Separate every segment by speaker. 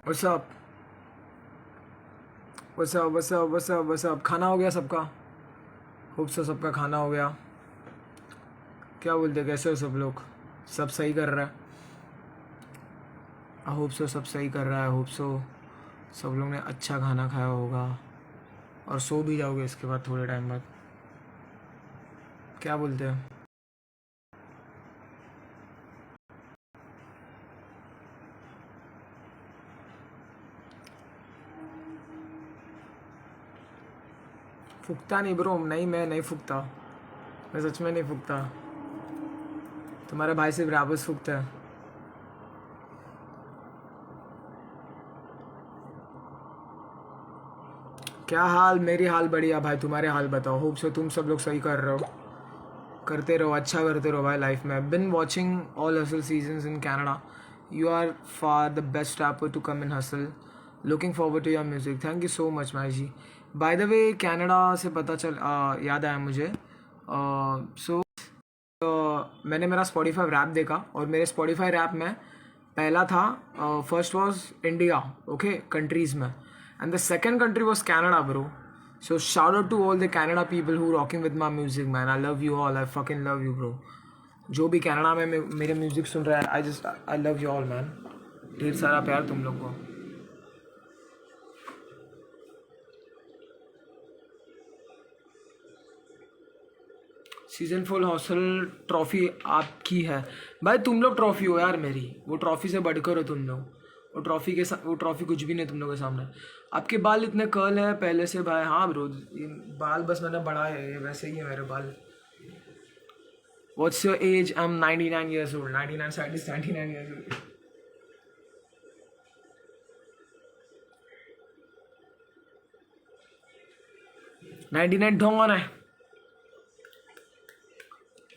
Speaker 1: What's up what's up what's up what's up what's up. खाना हो गया सबका? होप सो सबका खाना हो गया। क्या बोलते, कैसे हो सब लोग? सब सही कर रहा है? आई होप सो सब सही कर रहा है। होप सो सब लोग ने अच्छा खाना खाया होगा और सो भी जाओगे इसके बाद थोड़े टाइम बाद। क्या बोलते हैं? फूकता नहीं ब्रो, नहीं मैं नहीं फूकता, मैं सच में नहीं फूकता। तुम्हारे भाई सिर्फ रैपर्स फूकता है। क्या हाल? मेरी हाल बढ़िया भाई, तुम्हारे हाल बताओ। होप सो तुम सब लोग सही कर रहे हो, करते रहो, अच्छा करते रहो भाई लाइफ में। Been watching all hustle seasons in Canada. You are for the best rapper to come in hustle. Looking forward to your music. Thank you so much my G. By the way Canada से पता चल याद आया मुझे। सो मैंने मेरा Spotify rap देखा और मेरे स्पॉटिफाई रैप में पहला था, first was India, okay, countries में, and the second country was Canada bro. So shout out to all the Canada people who rocking with my music, man. I love you all. I fucking love you, bro. जो भी Canada में मेरे music सुन रहा है, I love you all, man. ढेर सारा प्यार तुम लोग को. सीजन फुल हॉस्टल ट्रॉफी आपकी है भाई. तुम लोग ट्रॉफी हो यार मेरी. वो ट्रॉफी से बढ़कर हो तुम लोग. वो ट्रॉफी कुछ भी नहीं तुम लोगों के सामने. आपके बाल इतने कर्ल हैं पहले से भाई. हाँ ब्रो, बाल बस मैंने बढ़ाए हैं, वैसे ही है मेरे बाल. What's your age? I'm 99 years old. 99 scientist, 99 years old. $99 don है.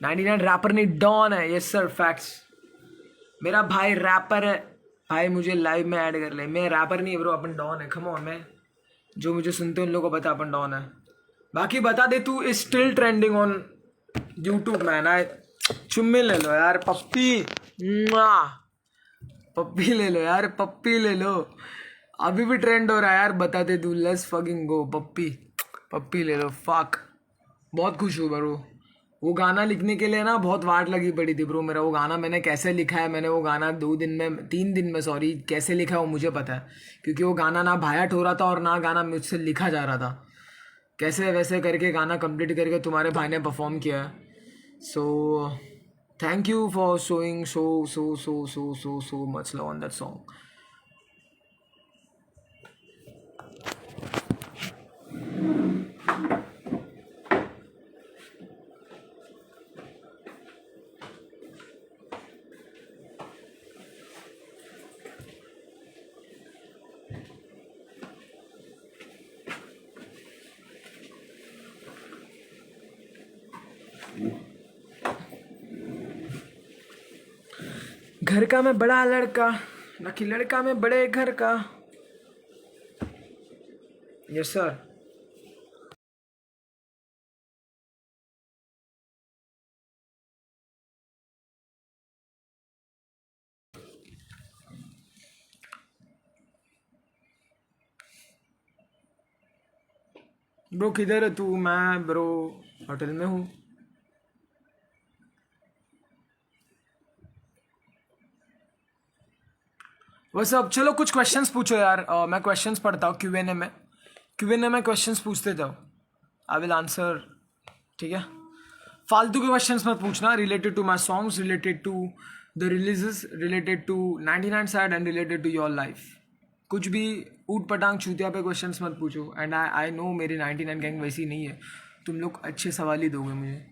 Speaker 1: 99 रैपर नहीं, डॉन है. Yes sir, facts. मेरा भाई रैपर है भाई. मुझे लाइव में ऐड कर ले. मैं रैपर नहीं है ब्रो, अपन डॉन है. Come on. मैं जो मुझे सुनते हैं उन लोगों को पता अपन डॉन है. बाकी बता दे, तू is still trending on YouTube man. I चुम्मे ले लो यार पप्पी. पप्पी ले लो यार, पप्पी ले लो. अभी भी ट्रेंड हो रहा है यार. बताते तू. Let's fucking go. पप्पी पप्पी ले लो. फक. बहुत खुश हूँ ब्रो. वो गाना लिखने के लिए ना बहुत वाट लगी पड़ी थी ब्रो. मेरा वो गाना मैंने कैसे लिखा है, मैंने वो गाना 2 दिन में, 3 दिन में सॉरी, कैसे लिखा है वो मुझे पता है. क्योंकि वो गाना ना भायाट हो रहा था और ना गाना मुझसे लिखा जा रहा था. कैसे वैसे करके गाना कंप्लीट करके तुम्हारे भाई ने परफॉर्म किया है. So thank you for showing so much love on that song. घर का मैं बड़ा लड़का, ना कि लड़का मैं बड़े घर का. Yes sir. ब्रो किधर है तू? मैं ब्रो होटल में हूँ. बस अब चलो कुछ क्वेश्चंस पूछो यार. मैं क्वेश्चंस पढ़ता हूँ क्यूएनए में. क्यूएनए में क्वेश्चंस पूछते जाओ. I will answer. ठीक है. फालतू के क्वेश्चंस मत पूछना. Related to my songs, related to the releases, related to 99 side and related to your life. कुछ भी ऊट पटांग चूतिया पे क्वेश्चंस मत पूछो. एंड आई नो मेरी 99 गैंग वैसी नहीं है. तुम लोग अच्छे सवाल ही दोगे मुझे.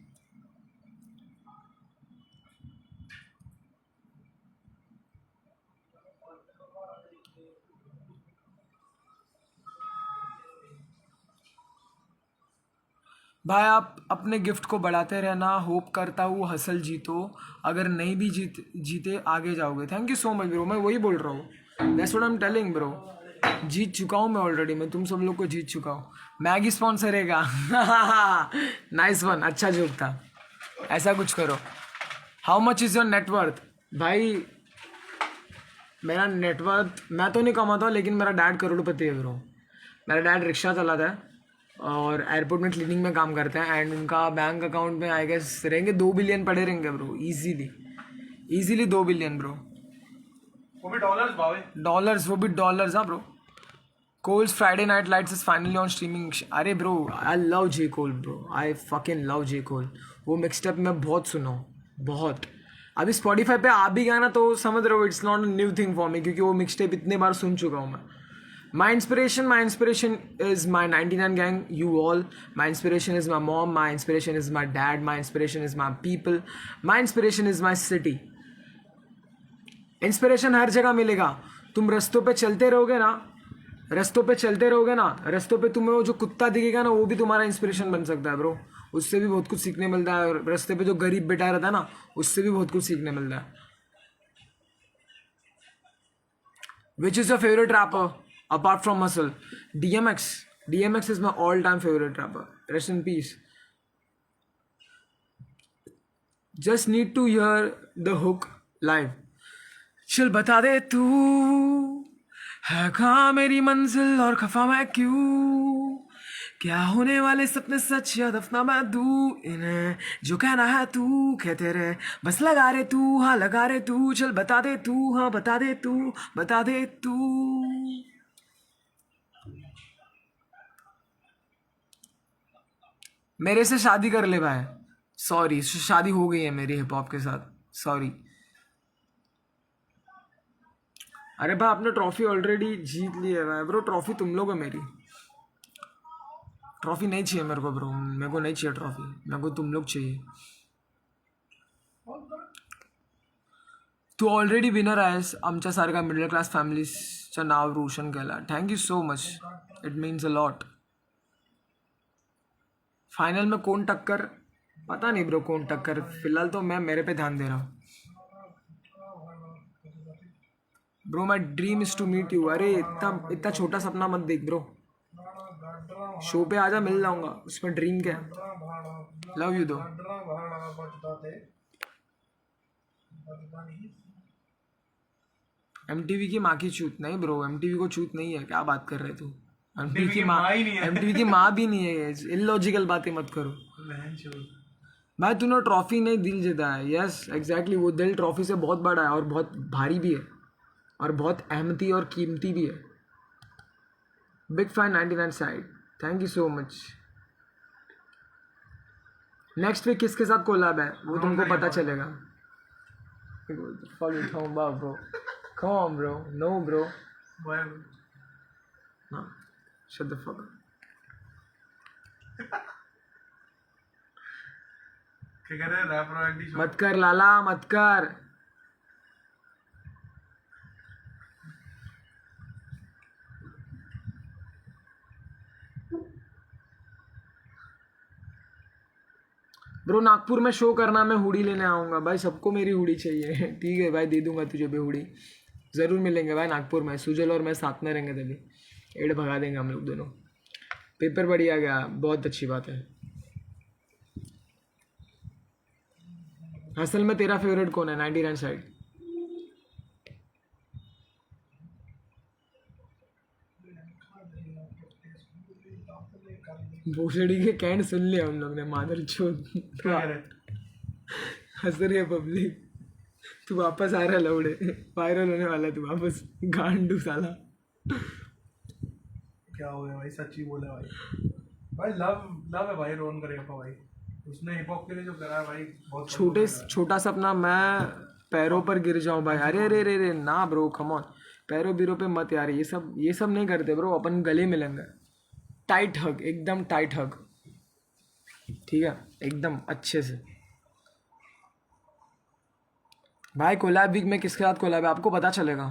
Speaker 1: भाई आप अपने गिफ्ट को बढ़ाते रहना. होप करता हूँ हसल जीतो. अगर नहीं भी जीते आगे जाओगे. Thank you so much bro. मैं वही बोल रहा हूँ. That's what I am telling bro. जीत चुका हूँ मैं ऑलरेडी. मैं तुम सब लोग को जीत चुका हूँ. मैगी स्पॉन्सर है. Nice one. अच्छा जोक था. ऐसा कुछ करो. How much is your net worth? भाई मेरा नेटवर्थ मैं तो नहीं कमाता लेकिन मेरा डैड करोड़पति है ब्रो। मेरा डैड रिक्शा चलाता है और एयरपोर्ट में क्लीनिंग में काम करते हैं एंड उनका बैंक अकाउंट में आई गेस रहेंगे 2 बिलियन पड़े रहेंगे ब्रो। Easily 2 billion bro.
Speaker 2: वो भी डॉलर्स भावे।
Speaker 1: डॉलर्स, वो भी डॉलर्स। हाँ bro. Cole's Friday night lights is finally on streaming. अरे bro I love J Cole bro, I fucking love J Cole. वो मिक्सटेप मैं बहुत सुना हूँ, बहुत। अभी स्पॉटिफाई पे आ भी गया ना तो समझ रहे हो it's not a new thing for me, क्योंकि वो मिक्सटेप इतने बार सुन चुका हूँ मैं। My inspiration is my 99 gang, you all. My inspiration is my mom, my inspiration is my dad, my inspiration is my people, my inspiration is my city. Inspiration हर जगह मिलेगा। तुम रस्तों पे चलते रहोगे ना, रस्तों पे तुम्हें वो जो कुत्ता दिखेगा ना वो भी तुम्हारा इंस्पिरेशन बन सकता है ब्रो। उससे भी बहुत कुछ सीखने मिलता है। और रास्ते पे जो गरीब बेटा रहता है ना उससे भी बहुत कुछ सीखने मिलता है। Which is your favourite rapper apart from Muscle? DMX is my all-time favorite rapper. Rest in peace. Just need to hear the hook live. चल बता दे तू है कहाँ मेरी मंजिल और खफा मैं क्यों, क्या होने वाले सपने सच या दफना मैं दूं इन्हें, जो कहना है तू कहते रहे, बस लगा रे तू, हाँ लगा रे तू, चल बता दे तू, हाँ बता दे तू, बता दे तू। मेरे से शादी कर ले भाई। सॉरी, शादी हो गई है मेरी हिप हॉप के साथ, सॉरी। अरे भाई आपने ट्रॉफी ऑलरेडी जीत ली है भाई। ब्रो ट्रॉफी तुम लोग है, मेरी ट्रॉफी नहीं चाहिए मेरे को ब्रो। मेरे को नहीं चाहिए ट्रॉफी, मेरे को तुम लोग चाहिए। तू ऑलरेडी विनर आहेस, आमच्या सारख्या मिडल क्लास फॅमिलीचं नाव रोशन केला। Thank you so much, it means a lot. Final में कौन टक्कर पता नहीं ब्रो, कौन टक्कर। फिलहाल तो मैं मेरे पे ध्यान दे रहा हूँ bro. My dream is to meet you. अरे इतना छोटा सपना मत देख ब्रो। शो पे आजा, मिल जाऊंगा, उसमें ड्रीम क्या है। लव यू दो। MTV की माँ की चूत नहीं ब्रो, MTV को चूत नहीं है, क्या बात कर रहे तू। MTV की माँ भी नहीं है। इलॉजिकल बातें मत करो भाई। तूने ट्रॉफी नहीं दिल जीता है। यस एग्जैक्टली, वो दिल ट्रॉफी से बहुत बड़ा है और बहुत भारी भी है और बहुत अहमती और कीमती भी है। Big fan 99 side, thank you so much. Next week किसके साथ कोलैब है वो तुमको पता चलेगा। bro. Come on bro. No bro.
Speaker 2: Why?
Speaker 1: No. Shut the fuck up.
Speaker 2: क्या कह रहे हैं? रैप रॉयल्टी शो
Speaker 1: मत कर लाला, मत कर। ब्रो नागपुर में शो करना, मैं हुडी लेने आऊँगा भाई। सबको मेरी हुडी चाहिए। ठीक है भाई, दे दूंगा तुझे भी हुडी। ज़रूर मिलेंगे भाई नागपुर में। सुजल और मैं साथ में रहेंगे, तभी एड भगा देंगे हम लोग दोनों। पेपर बढ़िया गया, बहुत अच्छी बात है। असल में तेरा फेवरेट कौन है 99 साइड? भोसड़ी के कैंड सुन लिया हम लोग ने, मादर चोद। हंस रही है पब्लिक। तू वापस आ रहा है लौड़े, वायरल होने वाला है तू वापस, गांडू साला।
Speaker 2: क्या हो गया भाई? सच्ची बोले भाई। भाई लव है भाई रोहन करेगा भाई। उसने हिप हॉप के लिए जो करा है भाई बहुत
Speaker 1: छोटा सपना मैं पैरों पर गिर जाऊं भाई। अरे अरे अरे ना ब्रो, कम ऑन। पैरों बीरों पे मत यार, ये सब नहीं करते ब्रो। अपन गले मिलेंगे, टाइट हग, एकदम टाइट हग, ठीक है, एकदम अच्छे से। भाई कोलैब वीक में किसके साथ कोलैब है आपको पता चलेगा।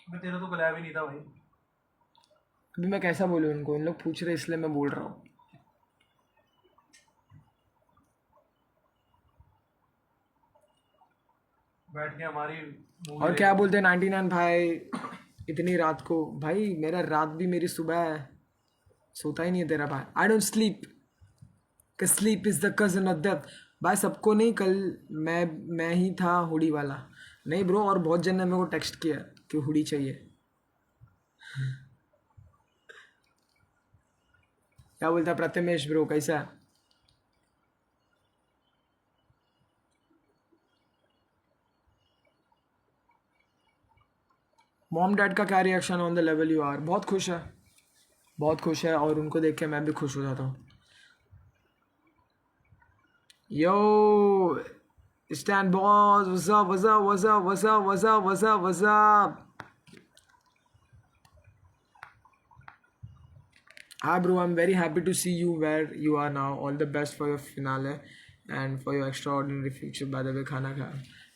Speaker 2: मैं तेरा तो कोलैब ही नहीं था भाई।
Speaker 1: अभी मैं कैसा बोलूँ उनको, इन लोग पूछ रहे इसलिए मैं बोल रहा हूँ।
Speaker 2: बैठ के हमारी
Speaker 1: और क्या बोलते हैं 99 भाई इतनी रात को। भाई मेरा रात भी मेरी सुबह है, सोता ही नहीं है तेरा भाई। आई डोंट स्लीप, कि sleep is the cousin of death. भाई सबको नहीं, कल मैं ही था हुडी वाला। नहीं ब्रो, और बहुत जन ने मेरे को टेक्स्ट किया कि हुडी चाहिए। क्या बोलता प्रथमेश ब्रो, कैसा है? मॉम डैड का क्या reaction on the level you are? बहुत खुश है, बहुत खुश है, और उनको देख के मैं भी खुश हो जाता हूँ। Yo stand boss, what's up what's up what's up what's up what's up what's up what's up. Hi bro, I'm very happy to see you where you are now. All the best for your finale and for your extraordinary future. By the way, खाना खा?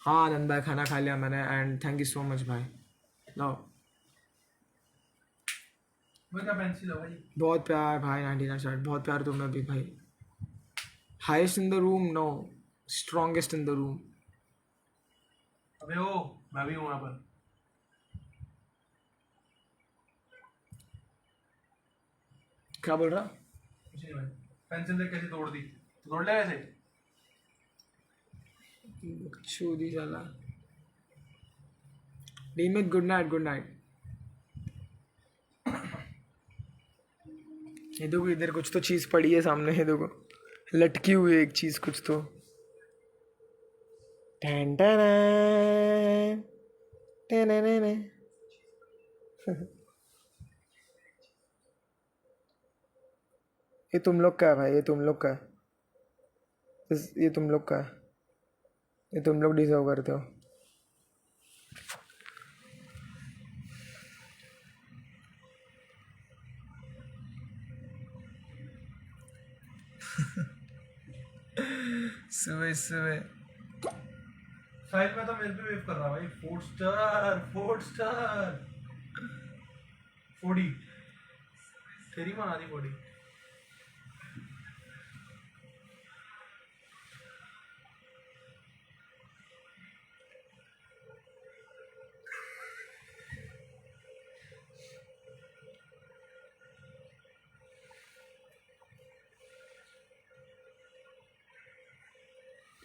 Speaker 1: हाँ आनंद भाई, खाना खा लिया मैंने, and thank you so much भाई। लो
Speaker 2: वो क्या पेंसिल है भाई?
Speaker 1: बहुत प्यार भाई, 99 शॉट, बहुत प्यार तुम्हें भी भाई। Highest in the room? No, strongest in the room.
Speaker 2: अबे ओ, मैं भी हूँ यहाँ पर।
Speaker 1: क्या बोल रहा?
Speaker 2: कुछ नहीं भाई, पेंसिल देख कैसे तोड़ दी, तो तोड़ ले ऐसे।
Speaker 1: चूदी साला। डीमित गुड नाइट, गुड नाइट। ये देखो इधर कुछ तो चीज पड़ी है सामने, ये देखो लटकी हुई है एक चीज कुछ तो। टन टन टन टन। ये तुम लोग का है भाई, ये तुम लोग का है, ये तुम लोग का है, ये तुम लोग डिजर्व करते हो। सुबह सुबह
Speaker 2: साइड में तो मेरे पे वेव कर रहा भाई। 4 स्टार 4 स्टार 40 तेरी माँ आधी 40।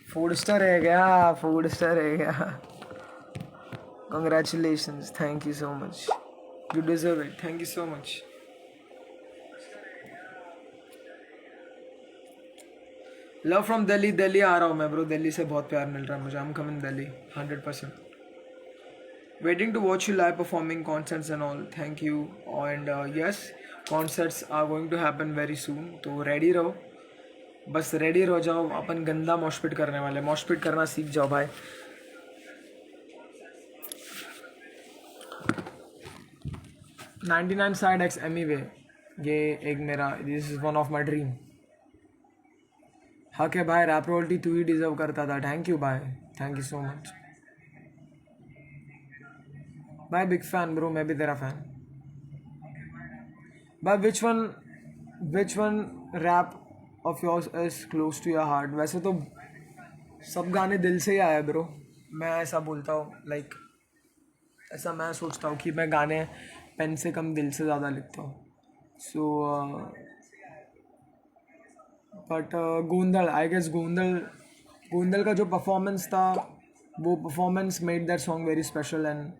Speaker 1: फूड स्टार है गया, फूड स्टार है गया। Congratulations, thank you so much, you deserve it, thank you so much. Love from Delhi, Delhi आ रहा हूँ मैं ब्रो, दिल्ली से बहुत प्यार मिल रहा है मुझे। I am coming Delhi 100%। Waiting to watch you live performing concerts and all. Thank you. And yes, concerts are going to happen very soon. तो ready रहो, बस ready रहो जाओ। अपन गंदा मॉशपिट करने वाले, मॉशपिट करना सीख जाओ भाई। $99 साइड एक्स एमी वे, ये एक मेरा, this is one of my dream. हक है भाई, रैप रॉयल्टी तू ही डिजर्व करता था। थैंक यू भाई, थैंक यू सो मच भाई, बिग फैन ब्रो, मैं भी तेरा फैन भाई। Which one rap of yours is close to your heart? वैसे तो सब गाने दिल से ही आए ब्रो, मैं ऐसा बोलता हूँ, लाइक ऐसा मैं सोचता हूँ कि मैं गाने पेन से कम दिल से ज़्यादा लिखता हूँ। So but Gondhal, I guess Gondhal का जो परफॉर्मेंस था, वो performance made that song very special and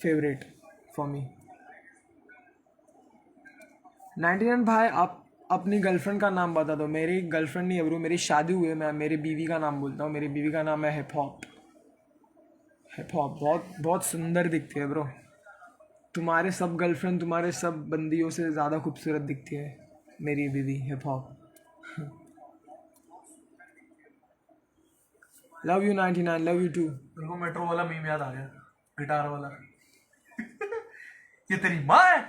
Speaker 1: favourite for me. 99 भाई, आप अपनी गर्लफ्रेंड का नाम बता दो। मेरी गर्लफ्रेंड नहीं है ब्रो, मेरी शादी हुई है, मैं मेरी बीवी का नाम बोलता हूँ। मेरी बीवी का नाम है हिप हॉप। हिप हॉप बहुत बहुत सुंदर दिखती है ब्रो। तुम्हारे सब गर्लफ्रेंड, तुम्हारे सब बंदियों से ज़्यादा खूबसूरत दिखती है मेरी बीवी hip hop. Love you 99, love you too.
Speaker 2: मेरे को मेट्रो वाला मीम याद आ गया, गिटार वाला। ये तेरी माँ है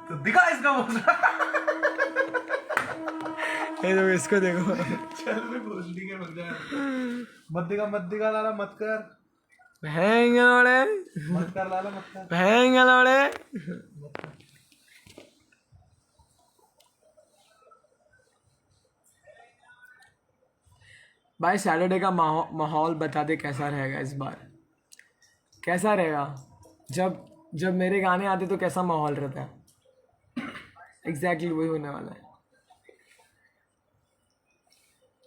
Speaker 2: तो दिखा इसका बोल।
Speaker 1: ये देखो, इसको देखो।
Speaker 2: चल मैं भोसड़ी के मत जा, मत दिखा लाला, मत कर,
Speaker 1: भैंग लोड़े,
Speaker 2: मत कर लाला, मत कर,
Speaker 1: भैंग लोड़े।
Speaker 2: मत कर।
Speaker 1: भाई सैटरडे का माहौल बता दे कैसा रहेगा इस बार? कैसा रहेगा? जब मेरे गाने आते तो कैसा माहौल रहता है? एग्जैक्टली वही होने वाला है।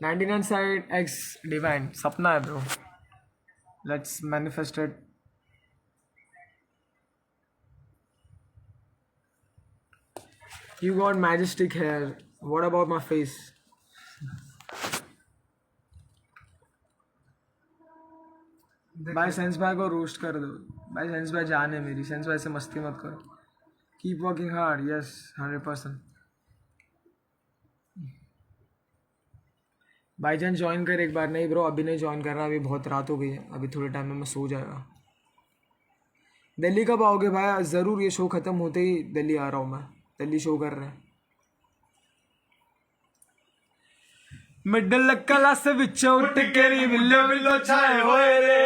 Speaker 1: 99 साइड एक्स डिवाइन सपना है bro. Let's manifest it. You got majestic hair. What about my face? भाई सेंस भाई को रोस्ट कर दो. भाई सेंस भाई जान है मेरी. सेंस भाई से मस्ती मत करो. Keep working hard. यस 100%. भाईजान ज्वाइन कर एक बार. नहीं ब्रो अभी नहीं ज्वाइन कर रहा. अभी बहुत रात हो गई है. अभी थोड़े टाइम में मैं सो जाएगा. दिल्ली कब आओगे भाई? ज़रूर. ये शो ख़त्म होते ही दिल्ली आ रहा हूँ मैं. दिल्ली शो कर रहे हैं. मिडल क्लास विचों उठ के नी मिलो मिलो छाए होए रे.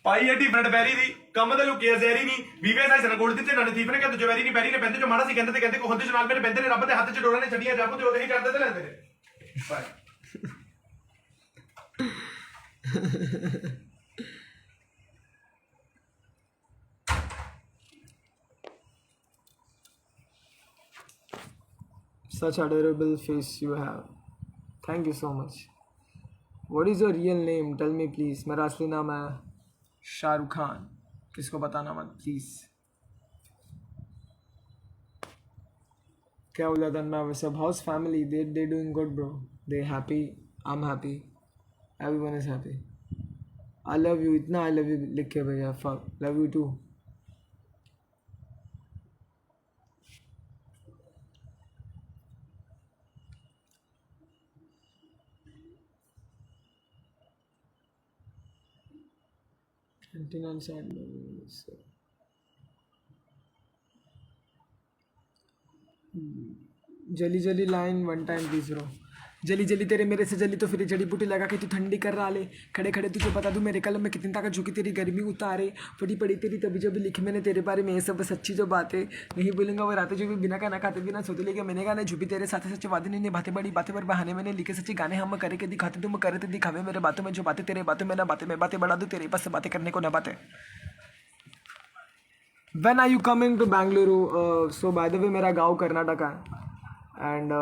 Speaker 2: ਪਾਈ ਐਡੀ ਫਰੈਂਡ ਬੈਰੀ ਦੀ ਕੰਮ ਤੇ ਲੁਕਿਆ ਜ਼ਹਿਰੀ ਨਹੀਂ ਵੀਵੇ ਸਾਇਸ ਨਾਲ ਗੋਲ ਦਿੱਤੇ ਨਾ ਨਥੀਫ ਨੇ ਕਹਿੰਦੇ ਜੋ ਬੈਰੀ ਨਹੀਂ ਬੈਰੀ ਨੇ ਬੰਦੇ ਜੋ ਮਾੜਾ ਸੀ ਕਹਿੰਦੇ ਤੇ ਕਹਿੰਦੇ ਕੋਹੰਦੇ ਚ ਨਾਲ ਮੇਰੇ ਬੰਦੇ ਨੇ ਰੱਬ ਦੇ ਹੱਥ ਚ ਡੋਰਾਂ ਨੇ ਛੱਡੀਆਂ ਜੱਬ ਤੇ ਉਹਦੇ ਹੀ ਕਰਦੇ ਤੇ ਲੈਂਦੇ ਨੇ bye.
Speaker 1: Such adorable face you have. Thank you so much. What is your real name? Tell me please. मेरा असली नाम है शाहरुख खान. किसको बताना मत प्लीज़. क्या बोला था ना वैसे. House family they doing good bro. They happy. I'm happy. Everyone is happy. I love you. इतना I love you लिख के भैया. Fuck. Love you too. Canteen side. जली जली line one time please bro. जली जली तेरे मेरे से जली तो फिर जड़ी बूटी लगा के तू ठंडी कर रहा ले. खड़े खड़े तुझे बता दूं मेरे कलम में कितनी ताकत झुकी तेरी गर्मी उतारे. पड़ी पड़ी तेरी तभी जो भी लिखी मैंने तेरे बारे में ये सब सच्ची जो बातें नहीं बोलूंगा वो रातें जो भी बिना खाना खाते बिना सोते लेके मैंने गाने झुपी तेरे साथ सच्चे वादे नहीं निभाते. बड़ी बातें पर बहाने मैंने लिखे सच्चे गाने हम करे के दिखाते तुम करे थे दिखावे मेरे बातों में जो बातें तेरे बातों में ना बातें मैं बातें बढ़ा दूँ तेरे पास से बातें करने को ना बातें. When are you coming to Bangalore? So by the way मेरा गाँव कर्नाटका है. And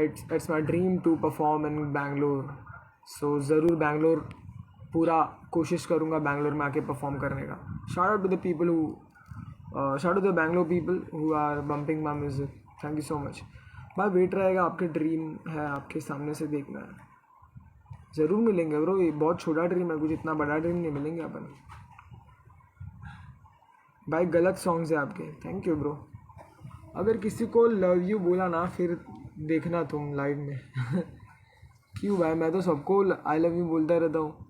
Speaker 1: it's my dream to perform in Bangalore. So ज़रूर Bangalore पूरा कोशिश करूँगा Bangalore में आके perform करने का. Shout out to the people who shout out to the Bangalore people who are bumping my music. Thank you so much. भाई wait रहेगा. आपके ड्रीम है आपके सामने से देखना है. ज़रूर मिलेंगे ब्रो. ये बहुत छोटा ड्रीम है. कुछ इतना बड़ा ड्रीम नहीं. मिलेंगे अपन. भाई गलत सॉन्ग्स है आपके. Thank you bro. अगर किसी को लव यू बोला ना फिर देखना तुम लाइव में. क्यों भाई मैं तो सबको आई लव यू बोलता रहता हूँ.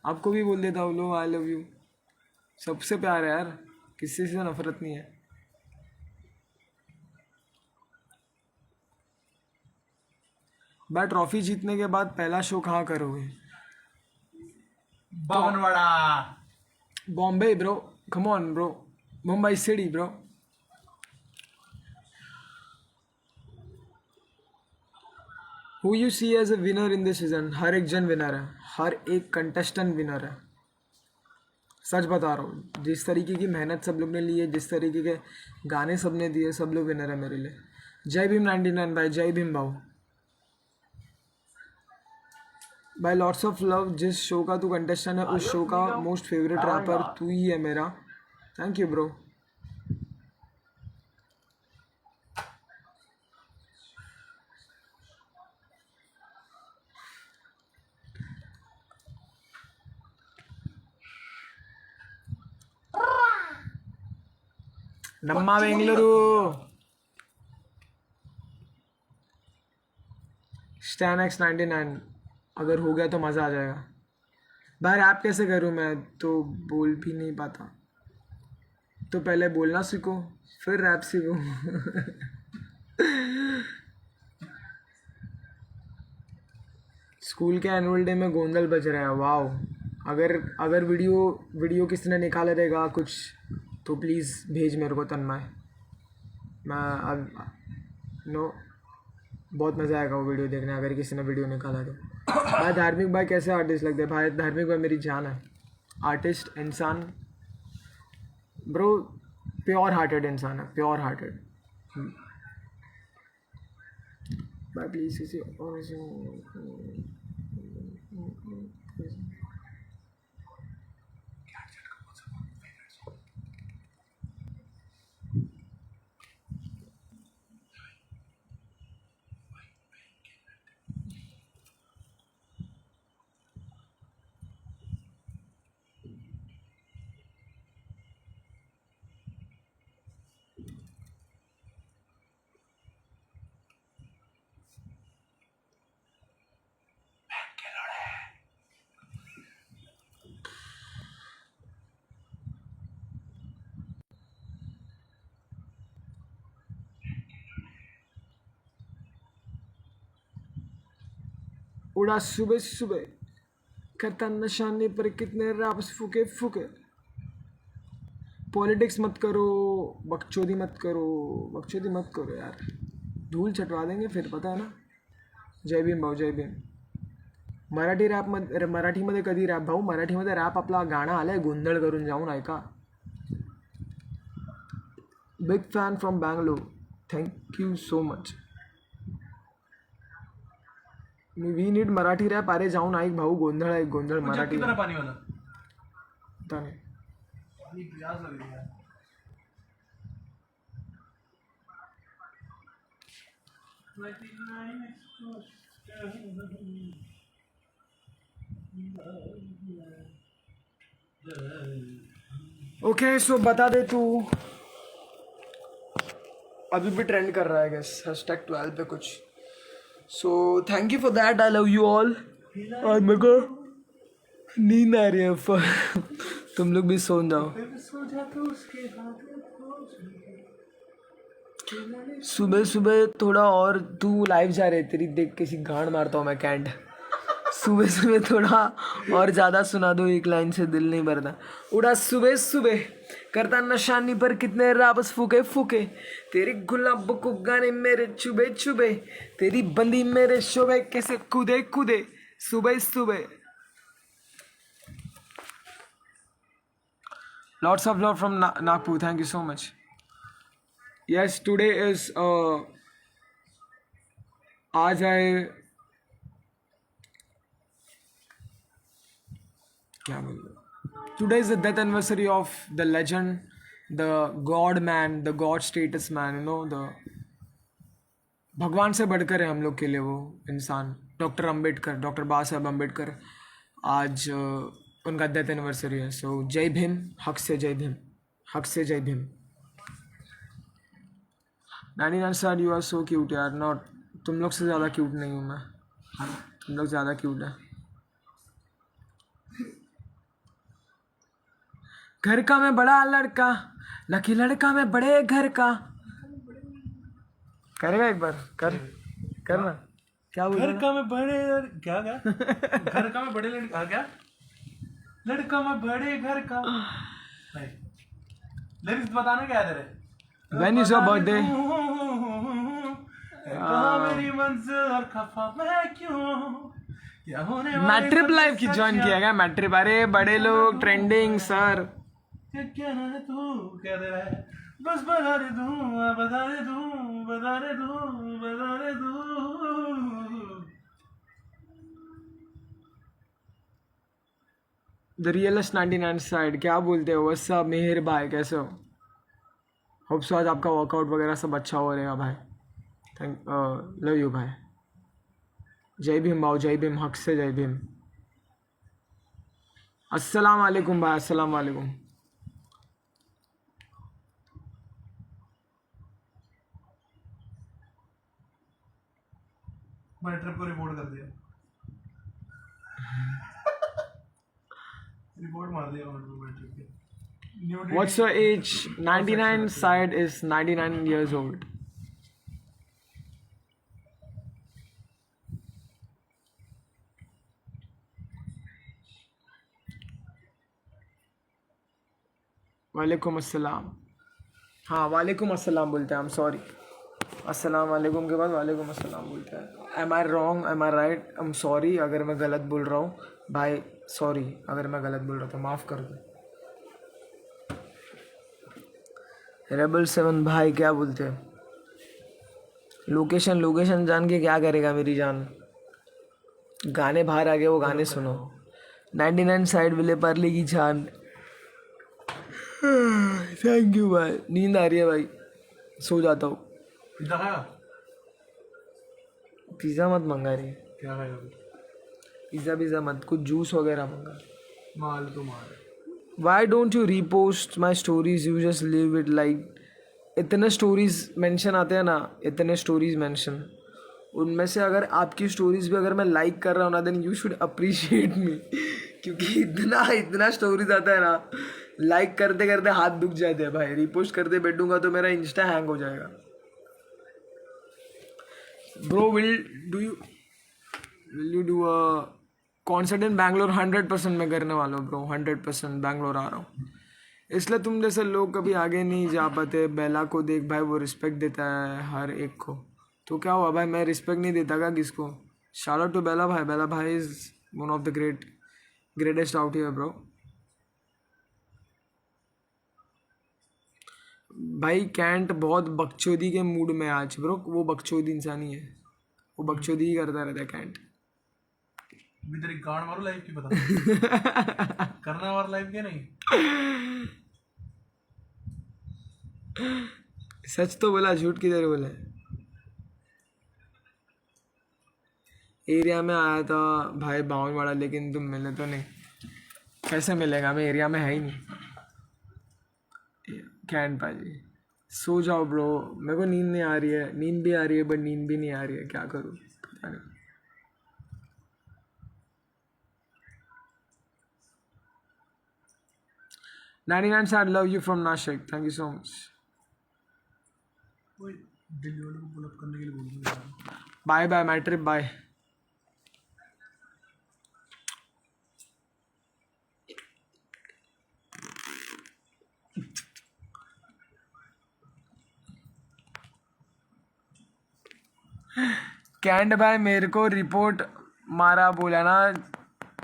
Speaker 1: आपको भी बोल देता हूँ लो आई लव यू. सबसे प्यार है यार. किसी से नफरत नहीं है. भाई ट्रॉफी जीतने के बाद पहला शो कहाँ करोगे?
Speaker 2: बावनवाड़ा.
Speaker 1: Bombay bro. Come on bro. Mumbai city bro. Who you see as a winner in this season? हर एक जन विनर है. हर एक कंटेस्टेंट विनर है. सच बता रहा हूँ. जिस तरीके की मेहनत सब लोग ने ली है जिस तरीके के गाने सब ने दिए सब लोग विनर है मेरे लिए. जय भीम 99 भाई. जय भीम भाऊ. भाई लॉट्स ऑफ लव. जिस शो का तू कंटेस्टेंट है उस शो का मोस्ट फेवरेट रैपर तू ही है मेरा. Thank you bro. नम्मा बेंगलुरु. Stan X 99. अगर हो गया तो मज़ा आ जाएगा. भाई रैप कैसे करूँ? मैं तो बोल भी नहीं पाता. तो पहले बोलना सीखो फिर रैप सीखो. स्कूल के एनुअल डे में गोंदल बज रहा है. वाओ. अगर वीडियो किसी ने निकाला रहेगा कुछ तो प्लीज़ भेज मेरे को तन्मय. मैं अब नो बहुत मज़ा आएगा वो वीडियो देखने अगर किसी ने वीडियो निकाला तो. भाई धार्मिक भाई कैसे आर्टिस्ट लगते हैं? भाई धार्मिक भाई मेरी जान है. आर्टिस्ट इंसान ब्रो. प्योर हार्टेड इंसान है. Pure hearted. बाय प्लीज किसी और से उड़ा सुबह सुबह करता नशाने पर कितने रैप्स फूके फूके। पॉलिटिक्स मत करो, बकचोदी मत करो, बकचोदी मत करो यार, धूल चटवा देंगे फिर, पता है ना। जय भीम भाऊ, जय भीम। मराठीमध्ये कधी रॅप भाऊ, मराठीमध्ये रॅप आपला गाणं आलंय गोंधळ करून, जाऊन ऐका. Big fan from Bangalore, thank you so much. We need Marathi rap. अरे जाऊन ऐक भाऊ, गोंधळ ऐक, गोंधळ मराठी.
Speaker 2: कितना पानी वाला
Speaker 1: पता नहीं.
Speaker 2: पानी प्यास लग रही है.
Speaker 1: ओके सो बता दे तू, अभी भी ट्रेंड कर रहा है गैस #12 पे कुछ. So thank you for that, I love you all. और मेरे को नींद आ रही है तुम लोग भी सो जाओ. सुबह सुबह थोड़ा और तू लाइव जा रहे, तेरी देख किसी गांड मारता हूँ मैं, कैंट. सुबह सुबह थोड़ा और ज़्यादा सुना दो, एक लाइन से दिल नहीं भरता. उड़ा सुबह सुबह करता नशानी पर कितने राबस फूके फूके. तेरी गुलाब को गाने मेरे चुबे चुबे, तेरी बंदी मेरे शोभे कैसे कूदे कूदे सुबह सुबह. Lots of love from Nagpur. Thank you so much. Yes, today is आज है, क्या बोलूं, today is the death anniversary of the legend, the god man, the god status man, you know, the भगवान से बढ़कर है हम लोग के लिए वो इंसान, डॉक्टर अम्बेडकर, डॉक्टर बाबा साहब अम्बेडकर. आज उनका डेथ एनिवर्सरी है. सो जय भीम, हक से जय भीम, हक से जय Bhim. 99 sir, you are so cute यार. नॉट, तुम लोग से ज़्यादा क्यूट नहीं हूँ मैं, तुम लोग ज़्यादा क्यूट है. घर का मैं बड़ा लड़का, लकी लड़का मैं बड़े घर का. करेगा एक बार, करना. क्या बोल
Speaker 2: घर का मैं बड़े क्या घर का मैं बड़े लड़का क्या, लड़का मैं बड़े घर का. नहीं, लिरिक्स बताना क्या है तेरे.
Speaker 1: When is your birthday?
Speaker 2: कहाँ मेरी मंजिल और खफा मैं क्यों, क्या होने वाले
Speaker 1: मैट्रिप लाइव की ज्वाइन किया गया. मैट्रिप, अरे बड़े लोग ट्रेंडिंग सर.
Speaker 2: क्या है तू क्या दे रहा है, बस बता दे दूं, बता दे दूं, बता दे दूं, बता दे दूं.
Speaker 1: द रियलेस्ट 99 साइड, क्या बोलते हो. वैसा मेहर भाई, कैसे हो. होप सो आज आपका वर्कआउट वगैरह सब अच्छा हो रहेगा भाई. थैंक, लव यू भाई. जय भीम भाव, जय भीम, हक से जय भीम. अस्सलाम वालेकुम भाई, अस्सलाम वालेकुम.
Speaker 2: मैंने ट्रिप को रिपोर्ट कर दिया, रिपोर्ट मार दिया मैंने ट्रिप के.
Speaker 1: What's your age? 99 side is 99 years old. वालेकुम अस्सलाम. हाँ वालेकुम अस्सलाम बोलते हैं, I'm sorry. अस्सलाम वालेकुम के बाद वालेकुम अस्सलाम बोलते हैं. Am I wrong? Am I right? I'm sorry अगर मैं गलत बोल रहा हूँ भाई, सॉरी अगर मैं गलत बोल रहा था, माफ़ कर दो. रेबल 7 भाई क्या बोलते हैं. लोकेशन लोकेशन जान के क्या करेगा मेरी जान? गाने बाहर आ गए, वो गाने सुनो। 99 साइड विले पार्ले की जान। थैंक यू भाई, नींद आ रही है भाई, सो जाता हूँ।
Speaker 2: पिज्जा खाया?
Speaker 1: पिज़्ज़ा मत मंगा रही,
Speaker 2: क्या खाया?
Speaker 1: पिज़्ज़ा मत, कुछ जूस वगैरह मंगा।
Speaker 2: माल तो माल।
Speaker 1: Why don't you repost my stories? You just leave it like इतने स्टोरीज मेंशन आते हैं ना, इतने स्टोरीज मेंशन, उनमें से अगर आपकी स्टोरीज भी अगर मैं लाइक कर रहा हूँ ना, then you should appreciate me. क्योंकि इतना स्टोरीज आता है ना, लाइक करते करते हाथ दुख जाते हैं भाई। रिपोस्ट करते बैठूंगा तो मेरा इंस्टा हैंग हो जाएगा। Bro will you do a concert इन बैंगलोर? 100% मैं करने वाला हूँ ब्रो, 100% बैंगलोर आ रहा हूँ। इसलिए तुम जैसे लोग कभी आगे नहीं जा पाते। बेला को देख भाई, वो रिस्पेक्ट देता है हर एक को, तो क्या हुआ भाई, मैं रिस्पेक्ट नहीं देता क्या किसको? शाउट आउट टू बेला भाई। बेला भाई is one of the greatest out here bro. भाई कैंट बहुत बकचोदी के मूड में आज ब्रो। वो बकचोदी इंसान ही है, वो बकचोदी ही करता रहता है कैंट।
Speaker 2: भी तेरी गांड मारो लाइव की पता। करना वार लाइव के नहीं।
Speaker 1: सच तो बोला, झूठ किधर बोला? एरिया में आया था भाई बावनवाड़ा, लेकिन तुम मिले तो नहीं। कैसे मिलेगा, मैं एरिया में है ही नहीं। कैंट भाई सो जाओ ब्रो, मेरे को नींद नहीं आ रही है। नींद भी आ रही है बट नींद भी नहीं आ रही है, क्या करूँ पता नहीं। $99 love you from Nashik, thank you so much.
Speaker 2: Delhi वालों को पुल अप करने के लिए बोल दूंगा।
Speaker 1: Bye bye my trip, bye. Can't भाई मेरे को रिपोर्ट मारा, बोला ना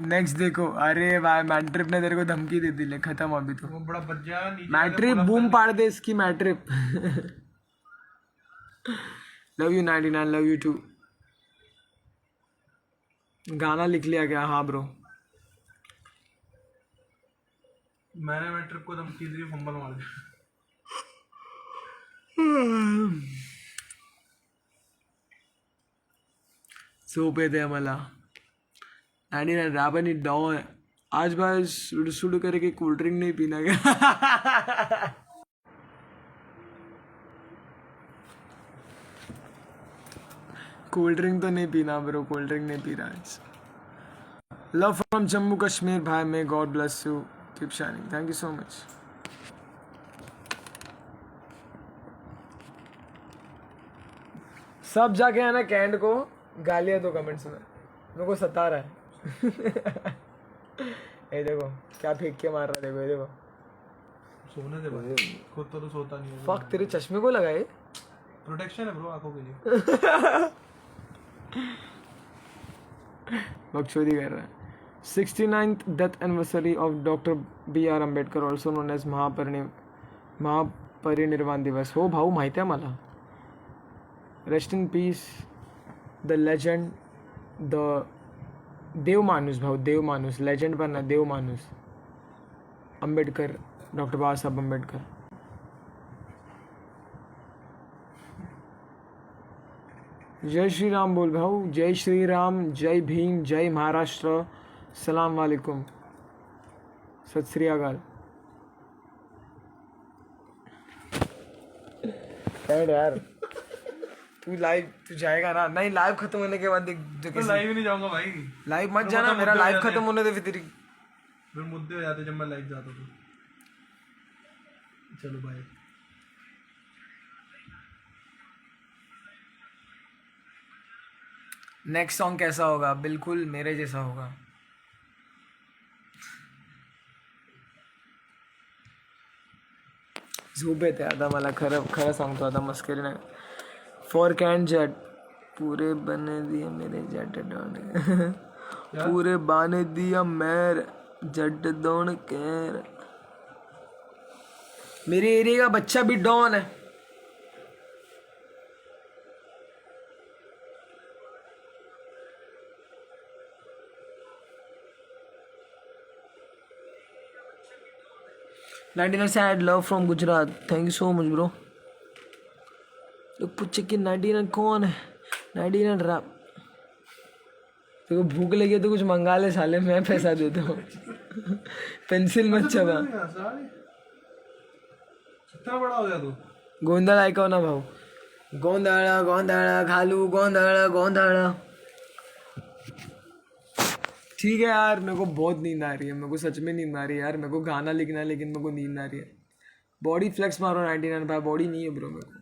Speaker 1: नेक्स्ट देखो। अरे भाई मैट्रिप ने तेरे को धमकी दे दी, ले खत्म अभी तो।
Speaker 2: वो बड़ा बच्चा
Speaker 1: मैट्रिप बूम पाड़ दे इसकी मैट्रिप। Love you 99, love you too. गाना लिख लिया क्या? हाँ ब्रो।
Speaker 2: मैंने मैट्रिक को धमकी दी, फंबल मार दिया।
Speaker 1: सो पे थे मला 99 राबनी डॉन। आज भाई सुड़ करके कोल्ड ड्रिंक नहीं पीना क्या? कोल्ड ड्रिंक तो नहीं पीना ब्रो, कोल्ड ड्रिंक नहीं पी रहा आज। लव फ्रॉम जम्मू कश्मीर भाई, may God bless you, keep shining, thank you so much. सब जाके आना कैंट को गालियां दो कमेंट्स में, मेरे को सता रहा है। ये देखो क्या फेंक के मार रहा है, देखो ये देखो।
Speaker 2: सोने दे भाई, खुद तो सोता नहीं है।
Speaker 1: फक तेरे चश्मे को लगाए,
Speaker 2: प्रोटेक्शन है ब्रो आंखों के लिए।
Speaker 1: बकचोदी कर रहा है। 69th death anniversary of doctor B.R. Ambedkar, also known as Mahaparinirvan Divas हो भाऊ, माहिती आहे मला। Rest in peace the legend, the देव माणूस भाऊ, देव माणूस, लेजेंड पण ना, देव माणूस आंबेडकर, डॉक्टर बाबासाहेब आंबेडकर। जय श्री राम बोल भाऊ, जय श्री राम, जय भीम, जय महाराष्ट्र, सलाम वालेकुम, सत श्री अकाल। यार तू लाइव जाएगा ना? नहीं, लाइव खत्म होने के बाद देख जो
Speaker 2: लाइव नहीं जाऊंगा भाई।
Speaker 1: लाइव मत जाना, मेरा लाइव खत्म होने दे, फिर तेरी
Speaker 2: फिर मुद्दे हो जाते जब मैं लाइव जाता हूँ। चलो भाई।
Speaker 1: नेक्स्ट सॉन्ग कैसा होगा? बिल्कुल मेरे जैसा होगा। झोप येते आता मला, खरं सांगतो आता मस्करी नाही। फॉर कैन जेट पूरे बने दिए मेरे जट डॉन, पूरे बाने दिया मेरे जट डॉन केर। मेरे एरिया का बच्चा भी डॉन है। 99 sad love from Gujarat. Thank you so much, bro. लोग पूछे कि 99 कौन है? 99 रैप। तो भूख लगी है तो कुछ मंगा ले साले, मैं पैसा देता हूँ। पेंसिल मत चबा।
Speaker 2: कितना बड़ा हो गया तू?
Speaker 1: गोंधळ ऐकव ना भाऊ. गोंधळ गोंधळ घालू गोंधळ गोंधळ. ठीक है यार, मेरे को बहुत नींद आ रही है, मेरे को सच में नींद आ रही है यार. मेरे को गाना लिखना है लेकिन मेरे को नींद आ रही है. बॉडी फ्लेक्स मारो 99 भाई. बॉडी नहीं है ब्रो मेरे को.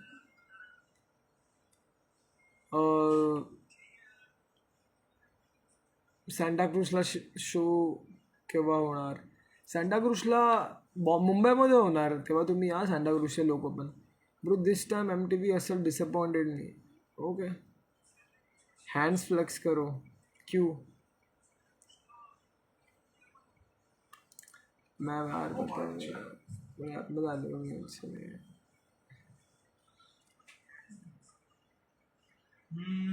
Speaker 1: सँटाक्रूजला शो केव्हा होणार? सँटाक्रूजला मुंबईमध्ये होणार, तेव्हा तुम्ही या सँटाक्रूजचे लोक पण. ब्रो दिस टाइम MTV असं डिसअपॉइंटेड मी. ओके हैंड्स फ्लेक्स करो. क्यों? मैं बाहर बता दूंगा.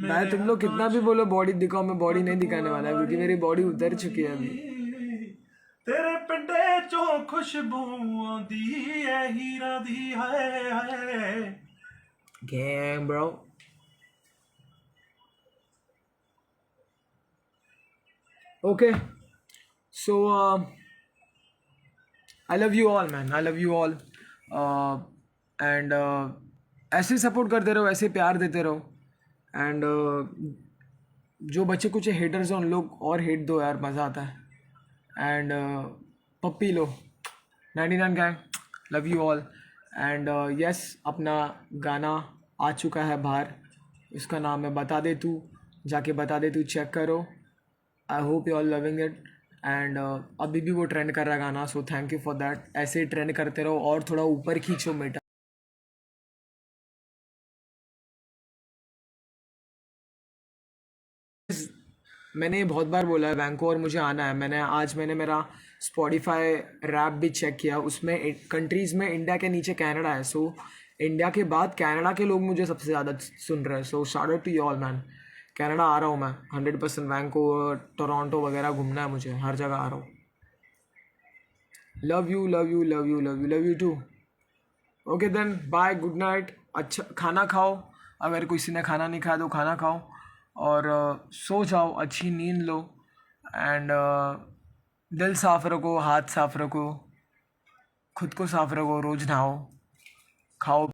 Speaker 1: भाई तुम लोग कितना भी बोलो बॉडी दिखाओ, मैं बॉडी नहीं दिखाने वाला क्योंकि मेरी बॉडी उतर चुकी है अभी.
Speaker 2: तेरे पिंडे चों खुशबू आंदी है हीरा दी है.
Speaker 1: Gang bro. Okay, so I love you all man, I love you all. And ऐसे सपोर्ट करते रहो, ऐसे प्यार देते रहो. एंड जो बच्चे कुछ हेटर्स हैं उन लोग और हेट दो यार, मज़ा आता है. एंड पप्पी लो 99 gang, love you all. And yes, अपना गाना आ चुका है बाहर, उसका नाम है बता दे तू. जाके बता दे तू चेक करो. I hope you all loving it. And अभी भी वो ट्रेंड कर रहा है गाना, so thank you for that. ऐसे ही ट्रेंड करते रहो और थोड़ा ऊपर खींचो मेटा. मैंने बहुत बार बोला है वैंकूवर मुझे आना है. मैंने मेरा स्पॉटिफाई रैप भी चेक किया, उसमें कंट्रीज़ में इंडिया के नीचे कनाडा है. सो इंडिया के बाद कनाडा के लोग मुझे सबसे ज़्यादा सुन रहे हैं. So shout out to you all man. Canada आ रहा हूँ मैं 100%. वैंकूवर, टोरंटो वगैरह घूमना है मुझे, हर जगह आ रहा हूँ. Love you love you love you love you love you too. Okay then bye, good night. अच्छा खाना खाओ, अगर किसी ने खाना नहीं खाया तो खाना खाओ और सो जाओ, अच्छी नींद लो. एंड दिल साफ़ रखो, हाथ साफ़ रखो, खुद को साफ़ रखो, रोज़ नहाओ, खाओ.